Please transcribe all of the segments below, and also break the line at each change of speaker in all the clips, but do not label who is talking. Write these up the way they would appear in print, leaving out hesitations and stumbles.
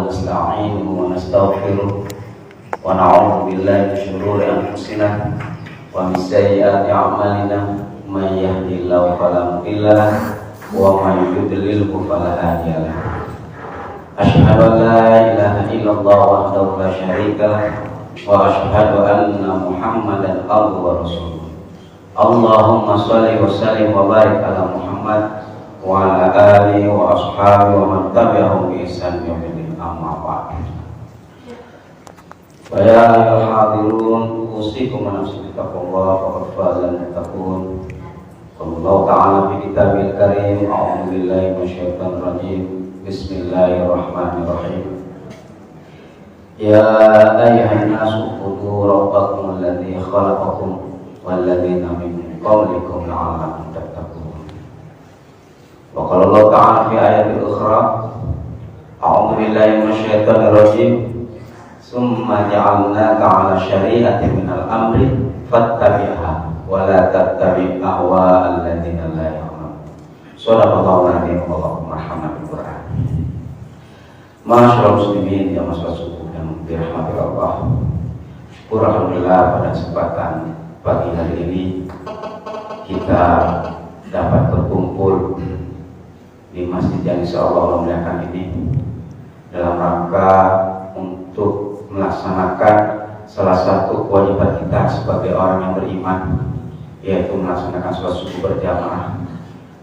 ونستعينه ونستغفره ونعوذ بالله من شرور أنفسنا ومن سيئات أعمالنا من يهده الله فلا مضل له ومن يضلل فلا هادي له أشهد أن لا إله إلا الله وحده لا شريك له وأشهد أن محمدا عبده ورسوله اللهم صل وسلم وبارك على محمد وعلى آله وأصحابه ومن تبعهم بإحسان إلى يوم الدين أما بعد فيا أيها الحاضرون أوصيكم ونفسي بتقوى الله فقد فاز المتقون قال الله تعالى في كتابه الكريم أعوذ بالله من الشيطان الرجيم بسم الله الرحمن الرحيم يا أيها الناس اعبدوا ربكم الذي خلقكم والذين من قبلكم لعلكم تتقون وقال الله تعالى في آية أخرى أعوذ بالله من الشيطان الرجيم ثم جعلناك على شريعة من الأمر فاتبعها ولا تتبع أهواء الذين لا يعلمون صدق الله العظيم اللهم ارحمنا بالقرآن. Masyaallah muslimin yang masalah subuh yang dirahmati Allah. Syukur alhamdulillah pada kesempatan pagi hari ini kita dapat berkumpul di masjid yang insyaallah memuliakan ini dalam rangka untuk melaksanakan salah satu kewajiban kita sebagai orang yang beriman, yaitu melaksanakan sholat subuh berjamaah.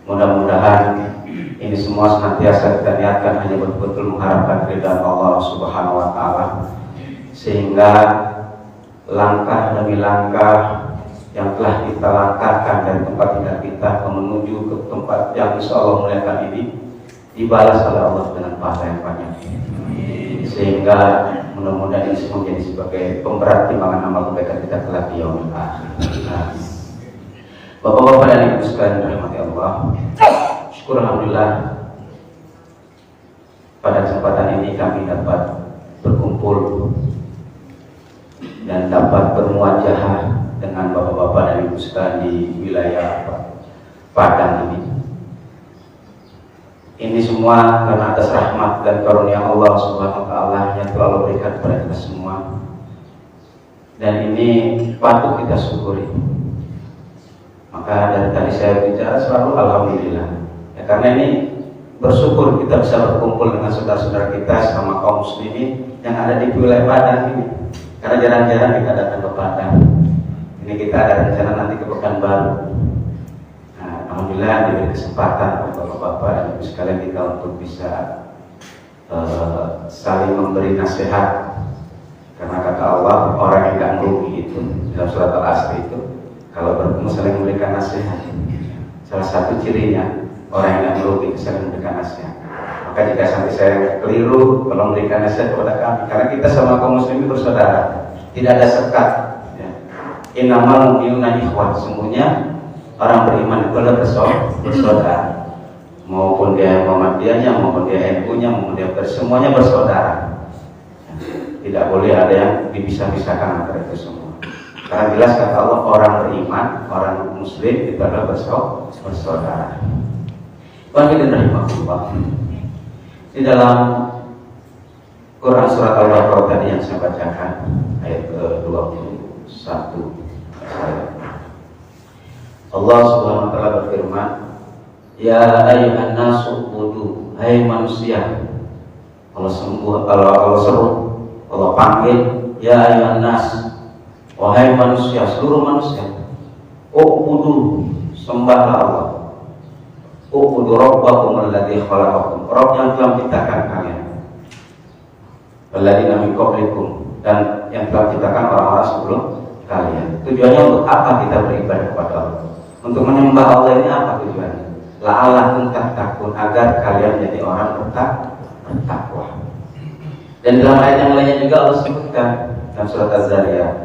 Mudah-mudahan ini semua senantiasa kita niatkan hanya betul-betul mengharapkan ridha Allah Subhanahu wa Ta'ala, sehingga langkah demi langkah yang telah kita langkahkan dari tempat tinggal kita menuju ke tempat yang insya Allah muliakan ini dibalas oleh Allah dengan pahala yang banyak, sehingga mudah-mudahan ini semua menjadi sebagai pemberat timbangan amal kebaikan kita kelak di yaumil akhir. Bapak-bapak dan ibu sekalian dirahmati Allah, syukur alhamdulillah pada kesempatan ini kami dapat berkumpul dan dapat bermuajahah dengan bapak-bapak dan ibu sekalian di wilayah Padang ini. Ini semua karena atas rahmat dan karunia Allah Subhanahu wa Ta'ala yang telah Allah berikan kepada kita semua, dan ini patut kita syukuri. Maka dari tadi saya bicara selalu alhamdulillah ya, karena ini bersyukur kita bisa berkumpul dengan saudara-saudara kita sama kaum muslimin yang ada di wilayah Padang ini, karena jarang-jarang kita datang ke Padang. Ini kita ada rencana nanti ke Pekanbaru. Nah, alhamdulillah diberi kesempatan oleh bapak-bapak dan ibu sekalian kita untuk bisa saling memberi nasihat, karena kata Allah orang yang tidak merugi itu dalam surat Al-Asr itu kalau bertemu saling memberikan nasihat. Salah satu cirinya orang yang tidak merugi saling memberikan nasihat. Maka jika sampai saya keliru kalau memberikan nasihat kepada kami, karena kita sama kaum muslimin bersaudara, tidak ada sekat. Innamal mu'minuna ikhwah, sesungguhnya orang beriman itu adalah bersaudara. Maupun dia Muhammadiyahnya, maupun dia NU-nya, maupun dia semuanya bersaudara. Tidak boleh ada yang dipisah-pisahkan antara itu semua. Karena jelas kata Allah orang beriman, orang muslim itu adalah bersaudara. Baginda rahimahullah. Di dalam Quran surat Al-Baqarah tadi yang saya bacakan ayat ke-21, Allah Subhanahu wa Ta'ala berfirman, ya ayyuhan nasu ubudu, hai manusia. Allah seru, Allah panggil, ya ayyuhan nas, wahai manusia, seluruh manusia. Ubudu, sembahlah Allah. Ubudu rabbakum alladzi khalaqakum, Rabb yang telah menciptakan kalian. Alladzina min qablikum, dan yang telah menciptakan orang-orang sebelum kalian. Tujuannya untuk apa kita beribadah kepada Allah? Untuk menyembah Allah ini apa tujuannya? La'allakum tattaqun, agar kalian menjadi orang bertakwa. Dan dalam ayat yang lainnya juga Allah sebutkan dalam surat Az-Zariyat.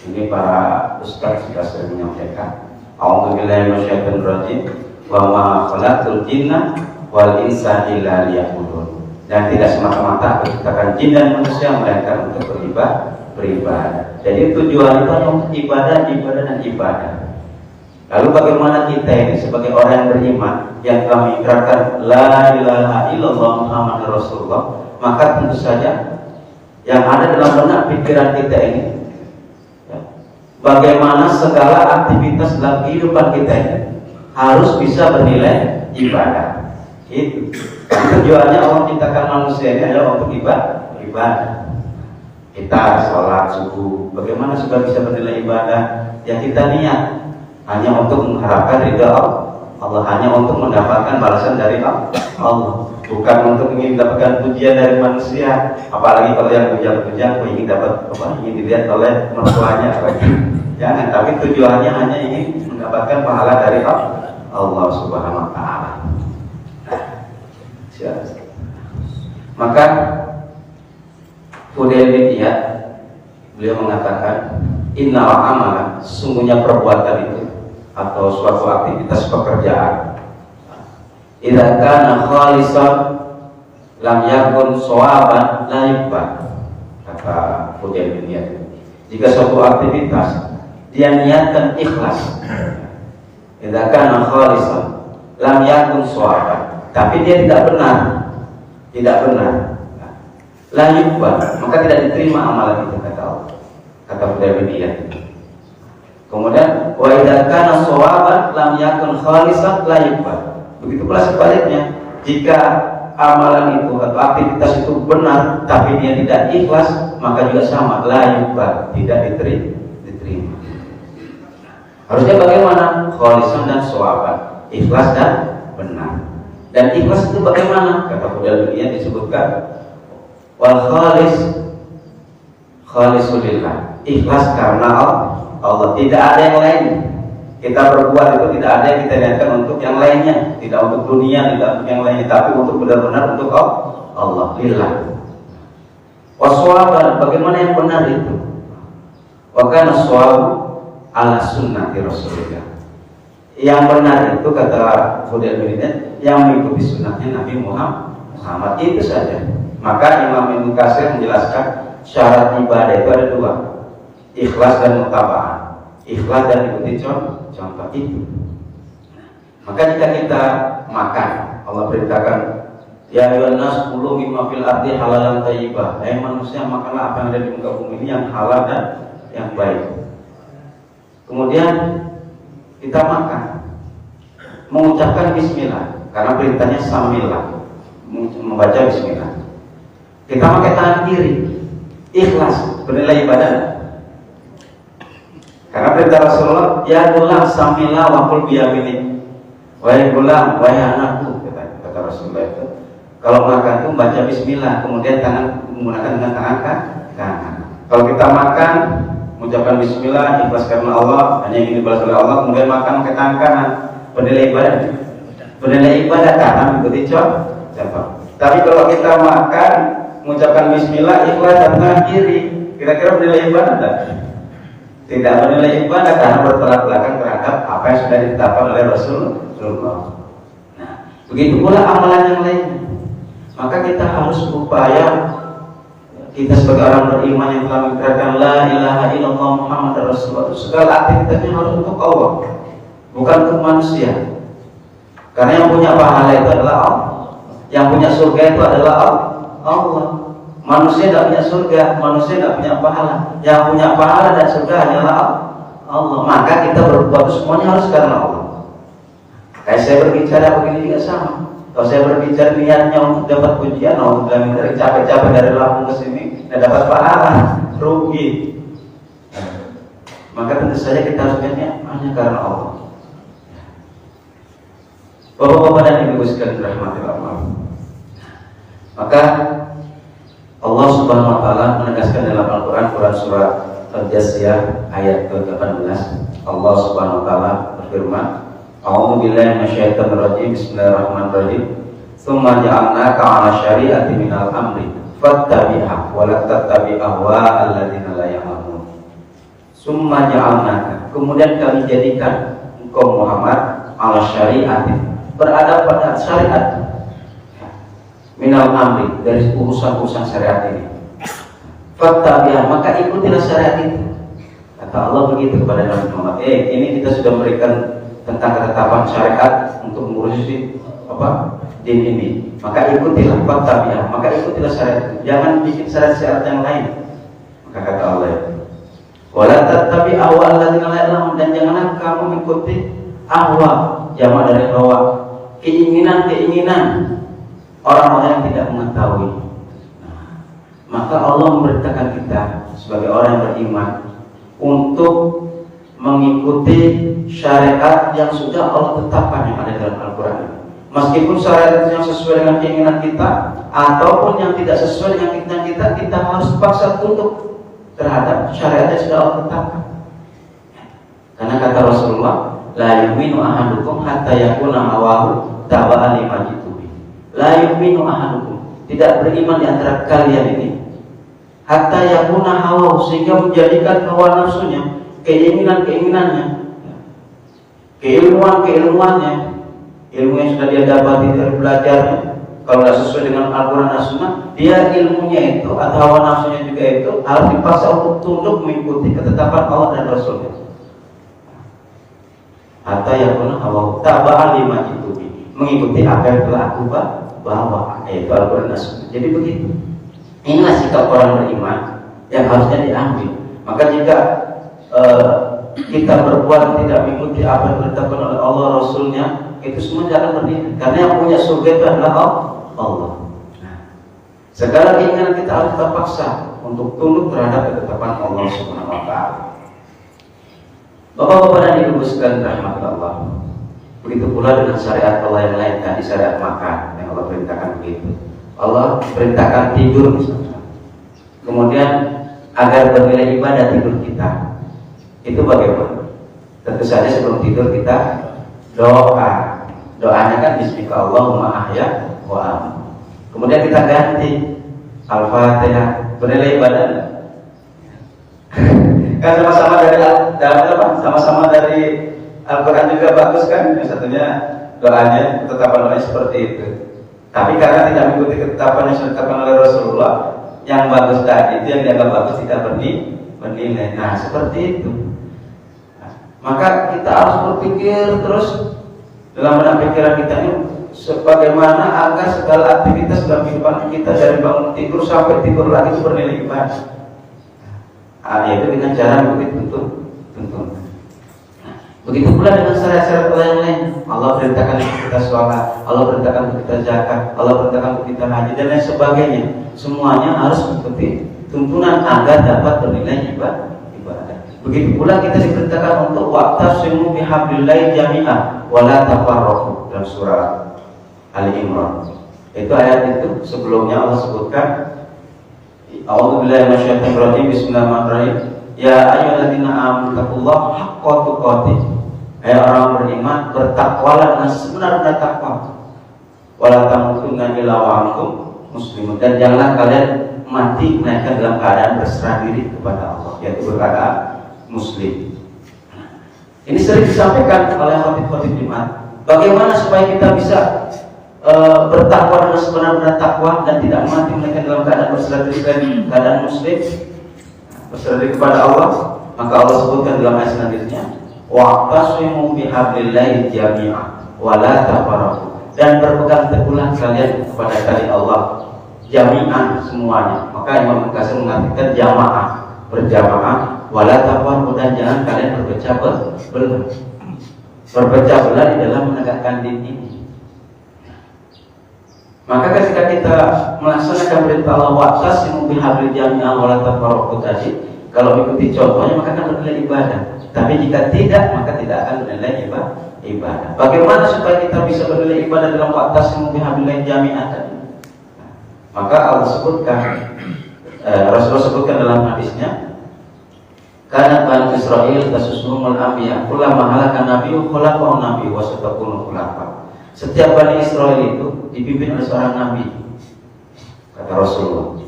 Ini para ustaz sudah sering menyampaikan. A'udzu billahi minasyaitonir rajim. Wa ma khalaqtul jinna wal insa illa liya'budun. Dan tidak semata-mata menciptakan jin dan manusia melainkan untuk beribadah. Jadi tujuan itu hanya untuk ibadah dan ibadah. Lalu bagaimana kita ini sebagai orang yang beriman yang telah mengikrarkan la ilaha illallah Muhammadur Rasulullah, maka tentu saja yang ada dalam benak pikiran kita ini, ya, bagaimana segala aktivitas dalam kehidupan kita ini harus bisa bernilai ibadah. Itu tujuannya Allah ciptakan manusia ini adalah untuk ibadah. Kita sholat subuh, bagaimana supaya bisa bernilai ibadah? Ya kita niat hanya untuk mengharapkan ridha Allah, hanya untuk mendapatkan balasan dari Allah, bukan untuk ingin mendapatkan pujian dari manusia. Apalagi kalau yang puja-puja ingin dapat ingin dilihat oleh mertuanya. Jangan, tapi tujuannya hanya ingin mendapatkan pahala dari Allah Subhanahu wa taala. Maka Fudail bin Iyad beliau mengatakan, innal amala, sungguhnya perbuatan itu atau suatu aktivitas pekerjaan, idza kana khalisan lam yakun shawaban la yuqbal. Kata Fudail bin Iyad, jika suatu aktivitas dia niatkan ikhlas, idza kana khalisan lam yakun shawaban, tapi dia tidak benar, la yuqbal, maka tidak diterima amalan itu, kata Allah, kata Fudail bin Iyad. Kemudian wa idza kana shawaban lam yakun khalisan la yuqbal. Begitu pula sebaliknya, jika amalan itu atau aktivitas itu benar tapi dia tidak ikhlas, maka juga sama, la yuqbal, tidak diterima. Harusnya bagaimana? Khalisan dan shawaban, ikhlas dan benar. Dan ikhlas itu bagaimana? Kata Fudail bin Iyad disebutkan, wal khalisulillah, ikhlas karena Allah, tidak ada yang lain. Kita berbuat itu tidak ada yang kita niatkan untuk yang lainnya, tidak untuk dunia, tidak untuk yang lainnya, tapi untuk benar-benar untuk Allah, lillah. Waswaban, bagaimana yang benar itu? Wa kana shawabu ala sunnati Rasulillah. Yang benar itu, kata Fudail bin Iyad, yang mengikuti sunnahnya Nabi Muhammad, itu saja. Maka Imam Ibnu Katsir menjelaskan syarat ibadah itu ada dua, ikhlas dan mutaba'ah. Ikhlas dan ikuti contoh itu. Maka jika kita makan, Allah perintahkan, ya ayyuhan nas kulu mimma fil ardi halalan thayyibah. Hai manusia, makanlah apa yang ada di muka bumi ini yang halal dan yang baik. Kemudian kita makan, mengucapkan bismillah, karena perintahnya samillah, membaca bismillah. Kita pakai tangan kiri, ikhlas, bernilai ibadah. Karena perintah Rasulullah, ya gulam samillah wa qul biyaminik. Wahai gulam, wahai anakku, kata Rasulullah itu, kalau makan itu baca bismillah, kemudian tangan menggunakan dengan tangan kanan. Kalau kita makan, mengucapkan bismillah, ikhlas karena Allah, hanya ingin dibalas oleh Allah, kemudian makan pakai tangan kanan, bernilai ibadah karena mengikuti contoh. Tapi kalau kita makan, mengucapkan bismillah, ikhlas dan tangan kiri, kira-kira bernilai ibadah tak? Tidak bernilai ibadah karena bertolak belakang terhadap apa yang sudah ditetapkan oleh Rasulullah. Nah, begitu pula amalan yang lainnya. Maka kita harus berupaya, kita sebagai orang beriman yang telah mengikrar la ilaha illallah Muhammad Rasulullah, segala aktivitasnya harus untuk Allah, bukan untuk manusia. Karena yang punya pahala itu adalah Allah, yang punya surga itu adalah Allah. Manusia tidak punya surga, manusia tidak punya pahala. Yang punya pahala dan surga hanyalah Allah. Maka kita berbuat semuanya harus karena Allah. Kayak saya berbicara begini juga sama. Kalau saya berbicara niatnya untuk dapat pujian, untuk dari capek-capek dari Lampung ke sini, dan dapat pahala, rugi. Maka tentu saja kita harus niatnya hanya karena Allah. Bapak-bapak dan ibu sekalian rahmati Allah. Maka Allah Subhanahu wa taala menegaskan dalam Al-Qur'an, Quran surat Al-Jasiyah ayat ke-18, Allah Subhanahu wa taala berfirman, A'udzu billahi minasyaitonir rajim, bismillahirrahmanirrahim. Tsumma ja'alnaka 'ala syari'ati minal amri fattabi'ha wa la tattabi' ahwa'al ladzina la ya'lamun. Tsumma ja'alnaka, kemudian kami jadikan engkau Muhammad 'ala syari'ati, berada pada syariat, minal amri, dari urusan-urusan syariat ini. Fattabi'ha, maka ikutilah syariat itu. Kata Allah begitu kepada Nabi Muhammad. Ini kita sudah memberikan tentang ketetapan syariat untuk mengurusi din ini. Maka ikutilah tabiah, maka ikutilah syariat itu. Jangan bikin syariat-syariat yang lain. Maka kata Allah, wala tattabi ahwa alladziina la ya'lamun, dan janganlah kamu mengikuti ahwa, jamak dari hawa, keinginan-keinginan orang-orang yang tidak mengetahui. Maka Allah memerintahkan kita sebagai orang yang beriman untuk mengikuti syariat yang sudah Allah tetapkan yang ada dalam Al-Quran. Meskipun syariat yang sesuai dengan keinginan kita ataupun yang tidak sesuai dengan keinginan kita, kita harus paksa tunduk terhadap syariat yang sudah Allah tetapkan. Karena kata Rasulullah, la yu'minu ahadukum hatta yakuna hawahu taba'an lima jitu bi. La yu'minu ahadukum, tidak beriman di antara kalian ini hatta yakuna hawahu, sehingga menjadikan hawa nafsunya, keinginan-keinginannya, keilmuan-keilmuannya, ilmu yang sudah dia dapati dari belajarnya, kalau tidak sesuai dengan Al-Quran dan Sunnah, dia ilmunya itu atau hawa nafsunya juga itu harus dipaksa untuk tunduk mengikuti ketetapan Allah dan Rasulnya. Atau yang pernah hawa taba'an lima jitu, mengikuti apa yang telah aku bawa, yaitu Al-Quran dan Sunnah. Jadi begitu. Inilah sikap orang beriman yang harusnya diambil. Maka jika kita berbuat tidak mengikuti apa yang ditetapkan oleh Allah Rasulnya, itu semua jangan berdiri. Karena yang punya surga itu adalah Allah. Segala keinginan kita harus kita paksa untuk tunduk terhadap ketetapan Allah Subhanahu wa Ta'ala. Bapak-bapak dan ibu sekalian rahmat Allah. Begitu pula dengan syariat Allah yang lain, tadi syariat makan yang Allah perintahkan begitu. Allah perintahkan tidur misalnya. Kemudian agar bernilai ibadah tidur kita. Itu bagaimana? Tentu saja sebelum tidur kita doa. Doanya kan bismika Allahumma ahya wa amin. Kemudian kita ganti Al-Fatihah. Bernilai ibadah. Kan sama-sama dari sama-sama dari Al-Quran juga bagus kan? Yang satunya doanya ketetapan Allah seperti itu. Tapi karena tidak mengikuti ketetapan yang sudah ditetapkan oleh Rasulullah, yang bagus tadi itu yang dianggap bagus tidak bernilai. Nah seperti itu. Maka kita harus berpikir terus dalam benak pikiran kita ini sebagaimana agar segala aktivitas dalam kehidupan kita dari bangun tidur sampai tidur lagi itu bernilai ibadah. Yaitu dengan cara mengikuti tuntunan. Begitu pula dengan syariat-syariat Allah yang lain. Allah perintahkan kita sholat, Allah perintahkan kita zakat, Allah perintahkan kita haji dan lain sebagainya. Semuanya harus mengikuti tuntunan agar dapat bernilai ibadah. Begitu pula kita diperintahkan untuk wa'tasimu bihablillahi jami'an wa la tafarraqu dalam surah Ali Imran. Itu ayat itu sebelumnya Allah sebutkan A'udzubillahi minasyaitonir rajim, bismillahirrahmanirrahim. Ya ayyuhalladzina amanu taqullaha haqqa tuqatih. Hai orang beriman, bertakwalah dengan sebenar-benar takwa. Wa la tamutunna illa wa antum muslimun, dan janganlah kalian mati melainkan dalam keadaan berserah diri kepada Allah, yaitu berkeadaan muslim. Ini sering disampaikan oleh khotib-khotib Jumat. Bagaimana supaya kita bisa bertakwa dengan sebenar-benar takwa dan tidak mati melainkan dalam keadaan berserah diri dan keadaan muslim, berserah diri kepada Allah. Maka Allah sebutkan dalam ayat selanjutnya, wa'tasimu bihablillahi jami'an wa la tafarraqu, dan berpegang teguhlah kalian kepada tali Allah jami'an semuanya. Maka Imam Al-Qasir mengatakan jamaah, berjamaah, wa la tafarraqu, dan jangan kalian berpecah belah. Berpecah belah di dalam menegakkan din ini. Maka ketika kita melaksanakan perintah Allah wa'tasimu bihablillahi jami'an wa la tafarraqu tadi, kalau mengikuti contohnya maka akan bernilai ibadah. Tapi jika tidak, maka tidak akan bernilai ibadah. Bagaimana supaya kita bisa bernilai ibadah dalam wa'tasimu bihablillahi jami'an tadi? Maka Allah sebutkan, Rasulullah sebutkan dalam hadisnya, karena Bani Israel tasusumul anbiya ulama halakan nabiyyu khulafa'un nabiyyu wa satakunu khulafa. Setiap Bani Israel itu dipimpin oleh seorang nabi, kata Rasulullah.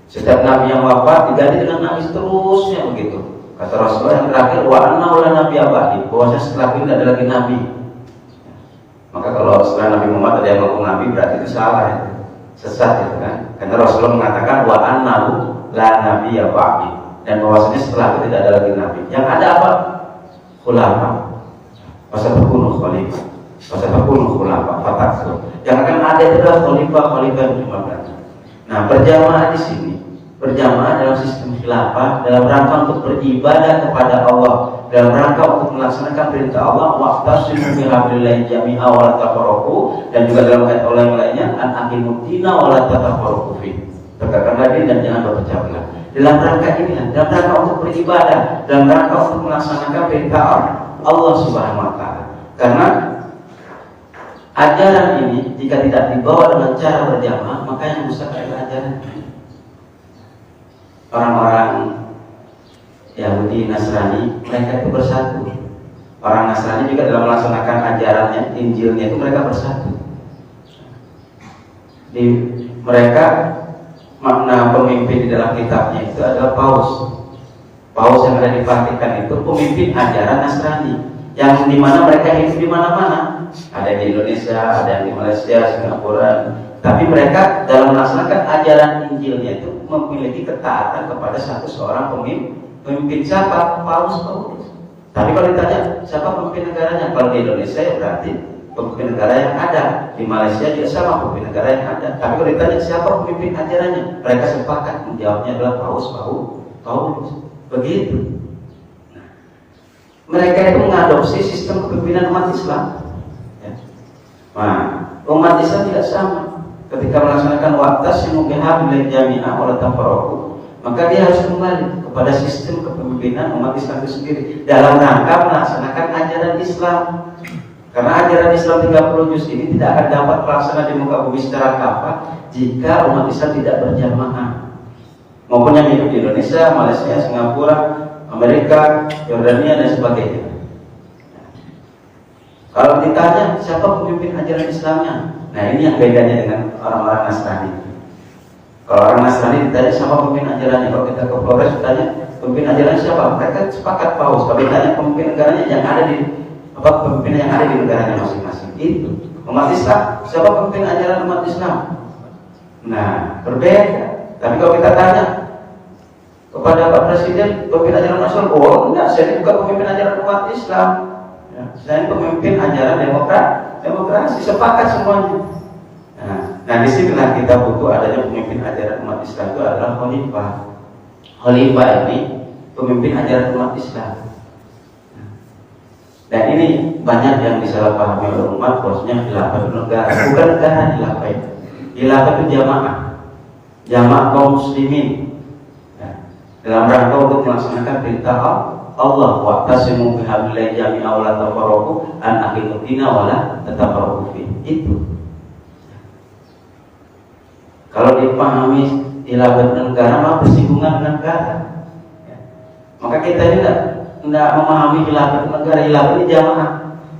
Setiap nabi yang wafat diganti dengan nabi seterusnya begitu. Kata Rasulullah yang terakhir, wa anna wala nabi abadi, bahwasanya setelah ini tidak ada lagi nabi. Maka kalau setelah Nabi Muhammad ada yang mengaku nabi, berarti itu salah, ya. Sesat itu kan. Karena Rasulullah mengatakan wa anna la nabi abadi, dan bahwasanya setelah itu tidak ada lagi nabi. Yang ada apa? Khulafa. Masa berbunuh khalifah. Fasatakunu khulafa fataksu. Yang akan ada itu adalah khalifah yang 15. Nah, berjamaah di sini, berjamaah dalam sistem khilafah dalam rangka untuk beribadah kepada Allah, dalam rangka untuk melaksanakan perintah Allah, wa'tasimu bihablillahi jami'a wa la tafarraqu, dan juga dalam ayat Allah yang lainnya, an aqimuddina wa la tafarraqu fi. Tegakkanlah diri dan jangan berpecah belah. Dalam rangka ini, dalam rangka untuk beribadah, dalam rangka untuk melaksanakan perintah Allah Subhanahu wa taala. Karena ajaran ini jika tidak dibawa dengan cara berjamaah, maka yang rusak adalah ajaran. Orang-orang Yahudi, Nasrani, mereka itu bersatu. Orang Nasrani juga dalam melaksanakan ajarannya, Injilnya itu mereka bersatu. Di mereka makna pemimpin di dalam kitabnya itu adalah Paus. Paus yang ada di Vatikan itu pemimpin ajaran Nasrani, yang dimana mereka hidup di mana-mana. Ada di Indonesia, ada di Malaysia, Singapura. Tapi mereka dalam melaksanakan ajaran Injilnya itu memiliki ketaatan kepada seorang pemimpin. Siapa? Paus. Tapi kalau ditanya siapa pemimpin negaranya, kalau di Indonesia ya berarti pemimpin negara yang ada. Di Malaysia juga sama pemimpin negara yang ada. Tapi kalau ditanya siapa pemimpin ajarannya, mereka sepakat menjawabnya adalah Paus. Begitu. Mereka itu mengadopsi sistem kepemimpinan umat Islam. Nah, umat Islam tidak sama. Ketika melaksanakan wa'tasimu bihablillahi jami'a wa la tafarraqu, maka dia harus kembali kepada sistem kepemimpinan umat Islam itu sendiri dalam rangka melaksanakan ajaran Islam. Karena ajaran Islam 30 juz ini tidak akan dapat terlaksana di muka bumi secara kafah jika umat Islam tidak berjamaah. Maupun yang hidup di Indonesia, Malaysia, Singapura, Amerika, Yordania dan sebagainya. Kalau ditanya siapa pemimpin ajaran Islamnya, nah ini yang bedanya dengan orang-orang Nasrani. Kalau orang Nasrani ditanya siapa pemimpin ajarannya, kalau kita ke Flores ditanya pemimpin ajarannya siapa, mereka sepakat Paus. Kalau ditanya pemimpin negaranya yang ada di pemimpin yang ada di negaranya masing-masing. Itu umat Islam, siapa pemimpin ajaran umat Islam? Nah, berbeda. Tapi kalau kita tanya kepada Pak Presiden pemimpin ajaran nasional, oh enggak, saya bukan pemimpin ajaran umat Islam. Saya pemimpin ajaran demokrasi, sepakat semuanya. Nah disinilah kita butuh adanya pemimpin ajaran umat Islam itu adalah khalifah. Khalifah ini pemimpin ajaran umat Islam. Dan ini banyak yang disalahpahami oleh umat, bahwasanya khilafah itu negara, bukan negara khilafah itu. Khilafah itu jamaah kaum muslimin. Dalam rangka untuk melaksanakan perintah Allah, wa'tasimu bihablillahi jami'a wa la tafarraqu an aqimuddina wa la tafarraqu fi. Itu. Kalau dipahami khilafah negara, maka bersinggungan dengan negara. Maka kita ini tidak memahami khilafah negara, khilafah ini jamaah.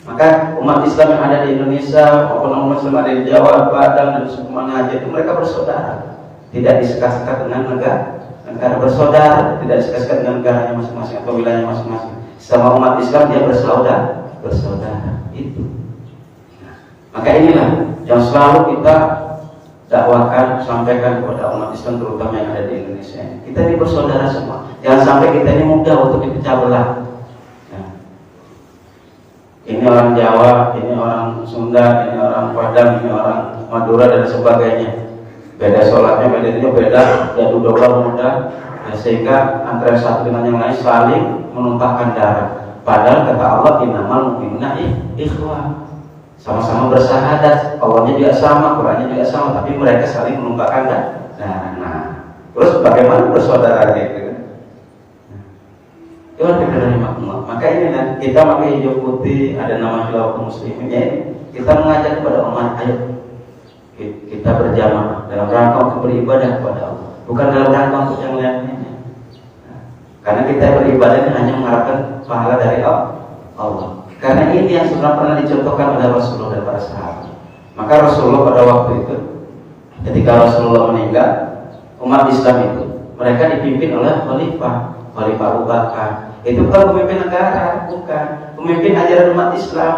Maka umat Islam yang ada di Indonesia maupun umat Islam ada di Jawa, Padang dan semuanya aja itu mereka bersaudara, tidak disekat-sekat dengan negara bersaudara, tidak disekat-sekat dengan negaranya masing-masing atau wilayahnya masing-masing. Sama umat Islam dia bersaudara. Itu. Maka inilah yang selalu kita dakwakan, sampaikan kepada umat Islam terutama yang ada di Indonesia ini. Kita ini bersaudara semua. Jangan sampai kita ini mudah untuk dipecah belah. Ini orang Jawa, ini orang Sunda, ini orang Padang, ini orang Madura dan sebagainya. Beda sholatnya, beda jatuh doa muda, sehingga antara satu dengan yang lain saling menumpahkan darah. Padahal kata Allah innamal mu'minuna ikhwah, sama-sama bersahadat, Allahnya juga sama, Qurannya juga sama, tapi mereka saling menumpahkan darah. Nah, terus bagaimana bersaudara gitu? Itu dari makmum. Maka ini kita pakai hijau putih, ada nama khilafah muslimin. Kita mengajak kepada umat, ayo kita berjamaah dalam rangka untuk beribadah kepada Allah, bukan dalam rangka untuk yang lainnya. Karena kita beribadah ini hanya mengharapkan pahala dari Allah. Karena ini yang sudah pernah dicontohkan oleh Rasulullah dan para sahabat. Maka Rasulullah pada waktu itu, ketika Rasulullah meninggal, umat Islam itu mereka dipimpin oleh Khalifah Abu Bakar. Itu bukan pemimpin negara, bukan pemimpin ajaran umat Islam.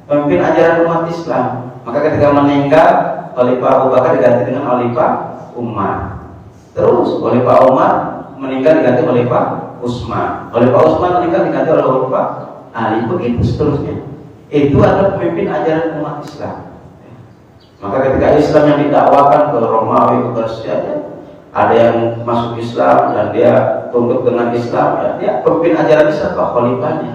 Pemimpin ajaran umat Islam. Maka ketika meninggal, Khalifah Abu Bakar diganti dengan Khalifah Umar. Terus Khalifah Umar meninggal diganti Khalifah Utsman. Khalifah Utsman meninggal diganti oleh Khalifah Ali. Begitu seterusnya. Itu adalah pemimpin ajaran umat Islam. Maka ketika Islam yang didakwakan ke Romawi, ke Persia, ada yang masuk Islam dan dia tunduk dengan Islam, ya dia pemimpin ajaran Islam, Pak Khalifahnya.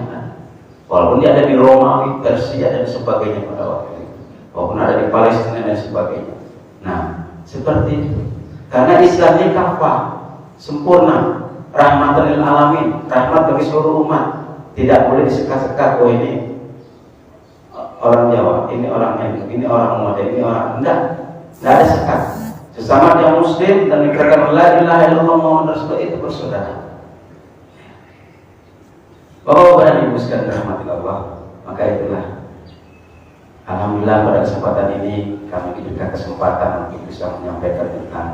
Walaupun dia ada di Romawi, Persia dan sebagainya pada waktu itu, walaupun ada di Palestina dan sebagainya. Nah, seperti itu. Karena Islam ini kafah, sempurna, rahmatan lil alamin, rahmat bagi seluruh umat. Tidak boleh disekat-sekat, oh ini orang Jawa, ini orang NU, ini orang Muhammadiyah, ini orang enggak ada sekat. Sesama dia Muslim dan dikatakan la ilaha illallah Muhammadur Rasulullah, itu bersaudara. Bapak-bapak dan ibu sekalian dirahmati Allah, maka itulah alhamdulillah pada kesempatan ini kami diberikan kesempatan untuk bisa menyampaikan tentang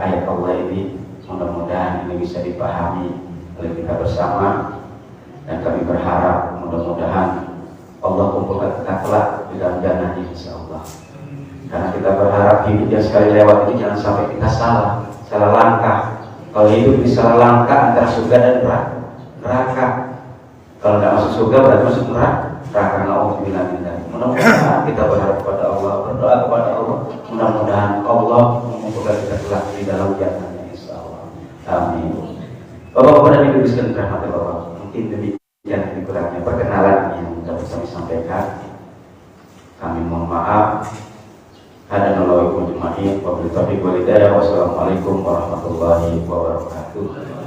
ayat Allah ini. Mudah-mudahan ini bisa dipahami oleh kita bersama, dan kami berharap mudah-mudahan Allah kumpulkan kita kelak di dalam jannah insyaallah. Karena kita berharap hidup yang sekali lewat ini jangan sampai kita salah langkah. Kalau hidup di salah langkah antara surga dan neraka. Kalau tidak masuk surga berarti masuk neraka. Nauzubillah min dzalik. Mudah-mudahan kita berharap kepada Allah, berdoa kepada Allah, mudah-mudahan Allah mengumpulkan kita kelak di dalam jannah insyaallah. Amin. Bapak-bapak dan ibu sekalian dirahmati Allah, mungkin demikian kurangnya perkenalan yang dapat kami sampaikan. Kami mohon maaf. Wassalamualaikum warahmatullahi wabarakatuh.